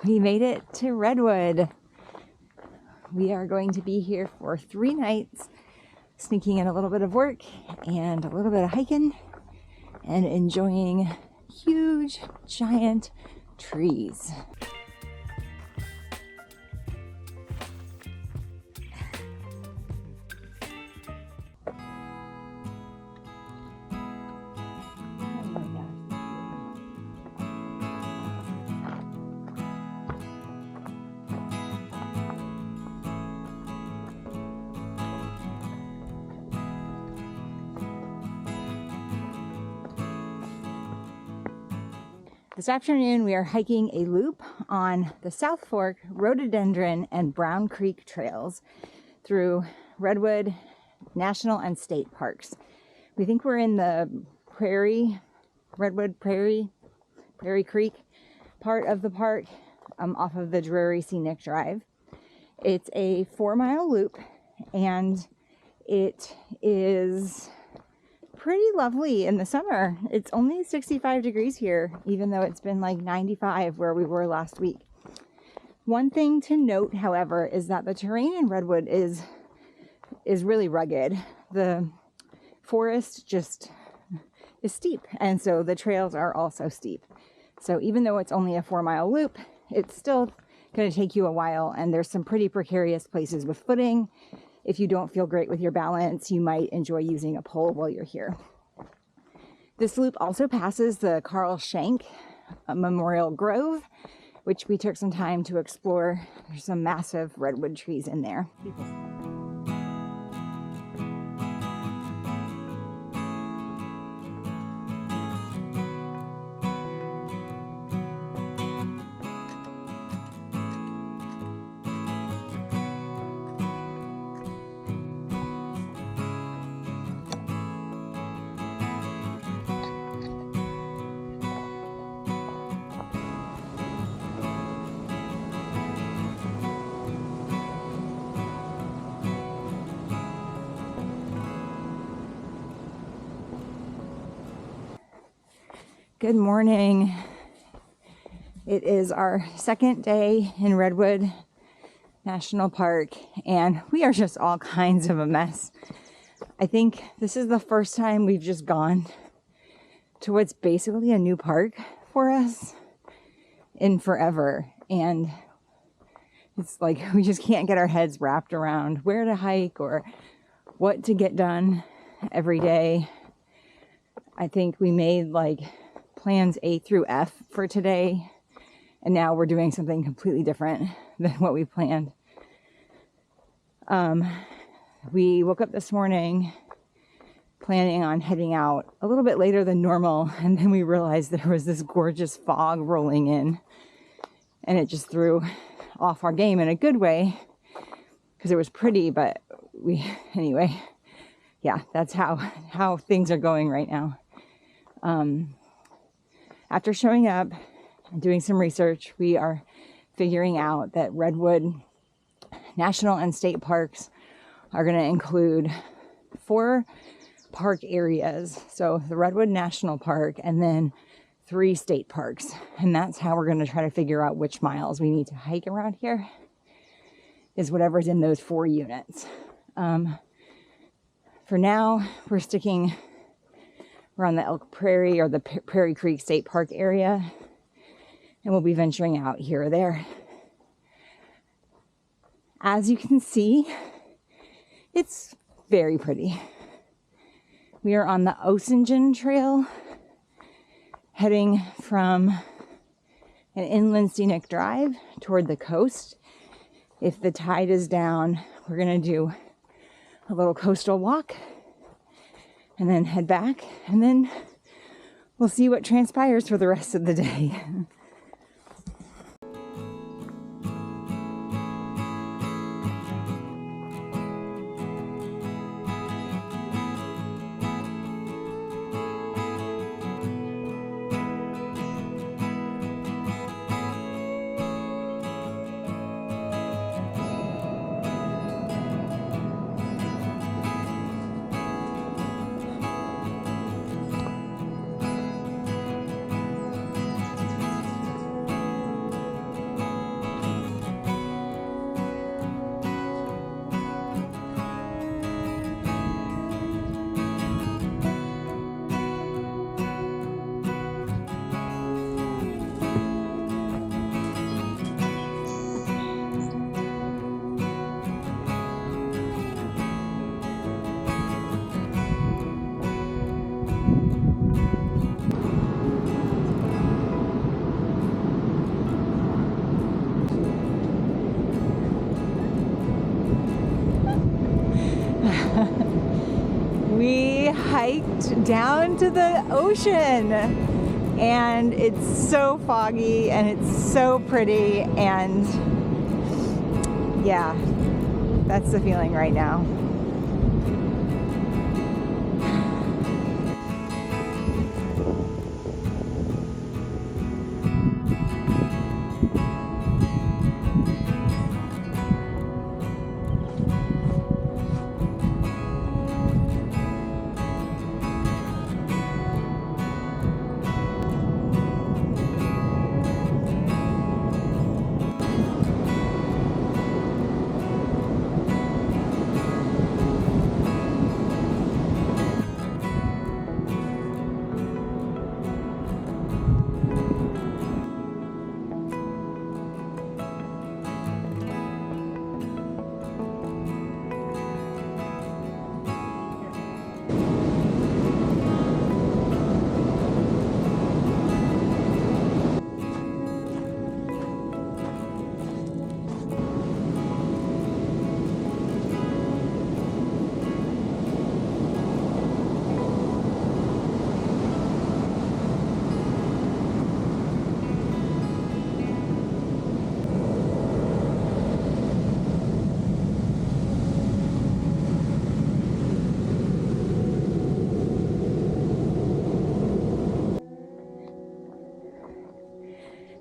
We made it to Redwood. We are going to be here for 3 nights, sneaking in a little bit of work and a little bit of hiking and enjoying huge, giant trees. This afternoon, we are hiking a loop on the South Fork, Rhododendron, and Brown Creek trails through Redwood National and State Parks. We think we're in the Redwood Prairie Creek part of the park, off of the Drury Scenic Drive. It's a 4-mile loop, and it is pretty lovely in the summer. It's only 65 degrees here, even though it's been like 95 where we were last week. One thing to note, however, is that the terrain in Redwood is really rugged. The forest just is steep, and so the trails are also steep. So even though it's only a 4-mile loop, it's still going to take you a while, and there's some pretty precarious places with footing. If you don't feel great with your balance, you might enjoy using a pole while you're here. This loop also passes the Carl Schenck Memorial Grove, which we took some time to explore. There's some massive redwood trees in there. Good morning. It is our second day in Redwood National Park, and we are just all kinds of a mess. I think this is the first time we've just gone to what's basically a new park for us in forever. And it's like we just can't get our heads wrapped around where to hike or what to get done every day. I think we made like plans A through F for today, and now we're doing something completely different than what we planned. We woke up this morning planning on heading out a little bit later than normal, and then we realized there was this gorgeous fog rolling in, and it just threw off our game in a good way because it was pretty, but anyway, yeah, that's how things are going right now. After showing up and doing some research, we are figuring out that Redwood National and State Parks are going to include 4 park areas. So the Redwood National Park and then 3 state parks. And that's how we're going to try to figure out which miles we need to hike around here, is whatever's in those 4 units. For now, we're on the Elk Prairie or the Prairie Creek State Park area, and we'll be venturing out here or there. As you can see, it's very pretty. We are on the Osingen Trail, heading from an inland scenic drive toward the coast. If the tide is down, we're going to do a little coastal walk and then head back, and then we'll see what transpires for the rest of the day. hiked down to the ocean, and it's so foggy and it's so pretty, and yeah, that's the feeling right now.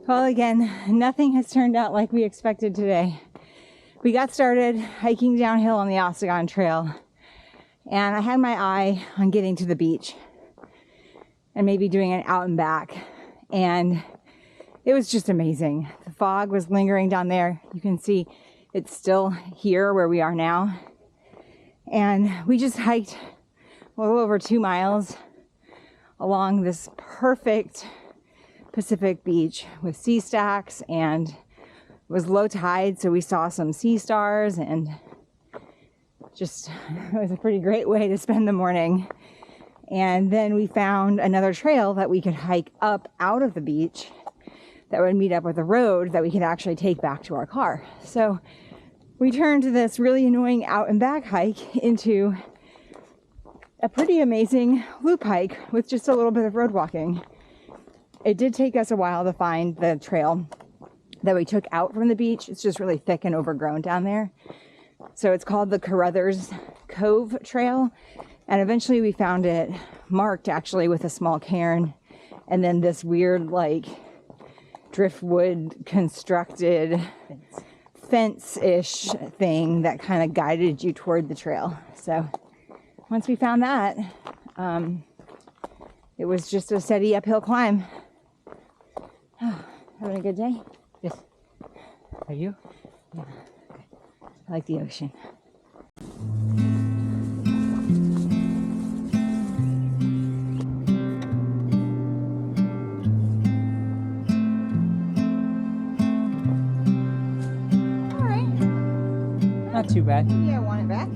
Well, again, nothing has turned out like we expected today. We got started hiking downhill on the Osagon Trail, and I had my eye on getting to the beach and maybe doing an out and back, and it was just amazing. The fog was lingering down there. You can see it's still here where we are now, and we just hiked a little over 2 miles along this perfect Pacific beach with sea stacks, and it was low tide, so we saw some sea stars, and just it was a pretty great way to spend the morning. And then we found another trail that we could hike up out of the beach that would meet up with a road that we could actually take back to our car. So we turned this really annoying out and back hike into a pretty amazing loop hike with just a little bit of road walking. It did take us a while to find the trail that we took out from the beach. It's just really thick and overgrown down there. So it's called the Carruthers Cove Trail. And eventually we found it marked actually with a small cairn and then this weird like driftwood constructed fence-ish thing that kind of guided you toward the trail. So once we found that, it was just a steady uphill climb. Having a good day? Yes. Are you? Yeah. I like the ocean. All right. Not too bad. Yeah, I want it back.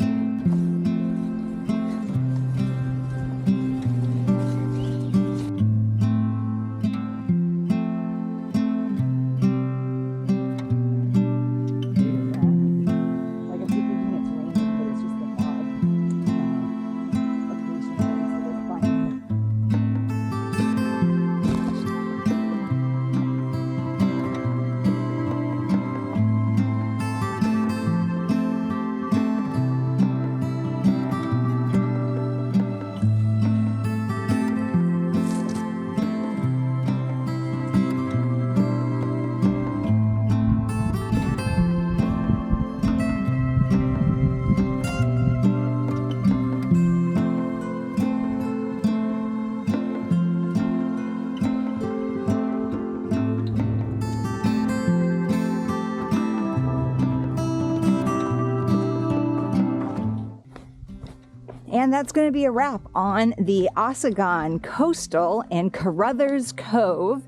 And that's going to be a wrap on the Osagon Coastal and Carruthers Cove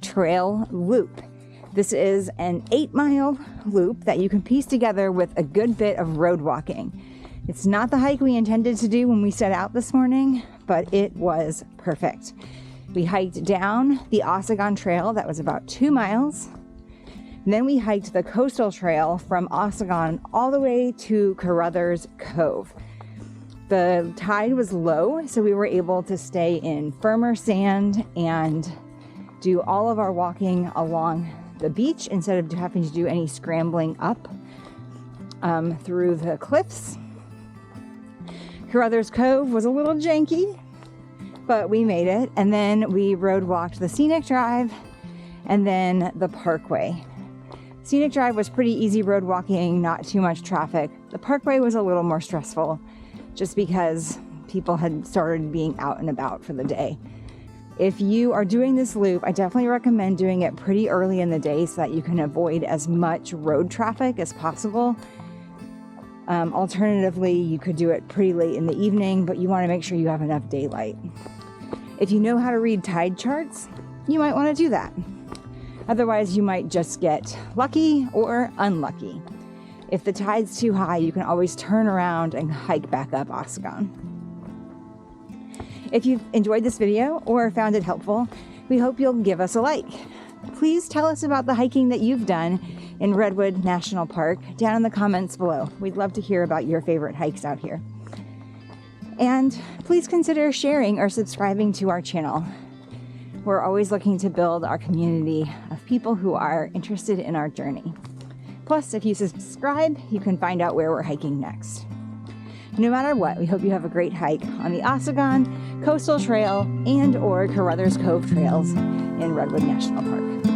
Trail Loop. This is an 8-mile loop that you can piece together with a good bit of road walking. It's not the hike we intended to do when we set out this morning, but it was perfect. We hiked down the Osagon Trail, that was about 2 miles. And then we hiked the coastal trail from Osagon all the way to Carruthers Cove. The tide was low, so we were able to stay in firmer sand and do all of our walking along the beach instead of having to do any scrambling up through the cliffs. Carruthers Cove was a little janky, but we made it. And then we road walked the scenic drive and then the parkway. Scenic drive was pretty easy road walking, not too much traffic. The parkway was a little more stressful just because people had started being out and about for the day. If you are doing this loop, I definitely recommend doing it pretty early in the day so that you can avoid as much road traffic as possible. Alternatively, you could do it pretty late in the evening, but you want to make sure you have enough daylight. If you know how to read tide charts, you might want to do that. Otherwise, you might just get lucky or unlucky. If the tide's too high, you can always turn around and hike back up Osagon. If you've enjoyed this video or found it helpful, we hope you'll give us a like. Please tell us about the hiking that you've done in Redwood National Park down in the comments below. We'd love to hear about your favorite hikes out here. And please consider sharing or subscribing to our channel. We're always looking to build our community of people who are interested in our journey. Plus, if you subscribe, you can find out where we're hiking next. No matter what, we hope you have a great hike on the Osagon Coastal Trail and or Carruthers Cove trails in Redwood National Park.